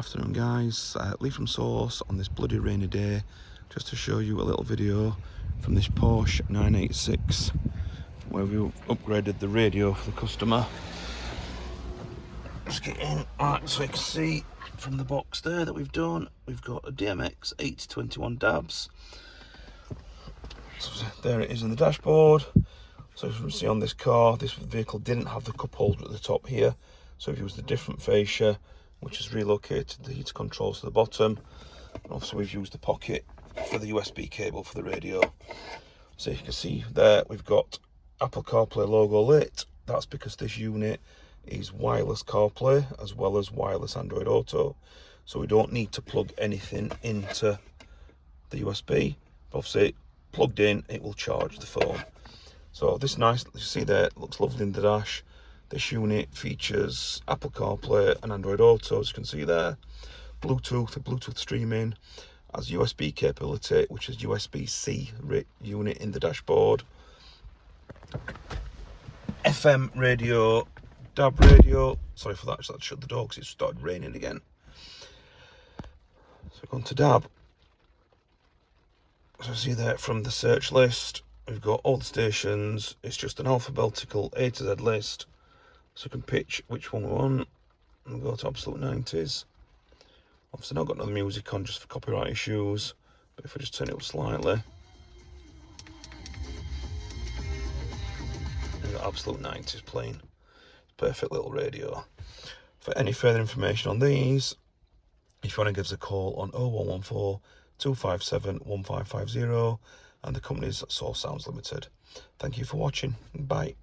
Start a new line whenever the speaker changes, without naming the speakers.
Afternoon guys, Lee from Source on this bloody rainy day, just to show you a little video from this Porsche 986 where we upgraded the radio for the customer. Just get in, right, so you can see from the box there that we've done, we've got a DMX8021DABS. So there it is in the dashboard. So as you can see on this car, this vehicle didn't have the cup holder at the top here, so we've used a different fascia which has relocated the heater controls to the bottom, and obviously we've used the pocket for the USB cable for the radio. So you can see there we've got Apple CarPlay logo lit. That's because this unit is wireless CarPlay as well as wireless Android Auto, so we don't need to plug anything into the USB. Obviously plugged in, it will charge the phone. So this nice, you see there, it looks lovely in the dash. This unit features Apple CarPlay and Android Auto, as you can see there. Bluetooth streaming, has USB capability, which is USB-C unit in the dashboard. FM radio, DAB radio. Sorry for that, just had to shut the door because it started raining again. So we're going to DAB. So see there from the search list, we've got all the stations. It's just an alphabetical A to Z list. So you can pitch which one we want and go to absolute 90s. Obviously not got no music on just for copyright issues, but if I just turn it up slightly, we've got absolute 90s playing. Perfect little radio. For any further information on these, if you want to give us a call on 0114 257 1550, and the company's Source Sounds Limited. Thank you for watching. Bye.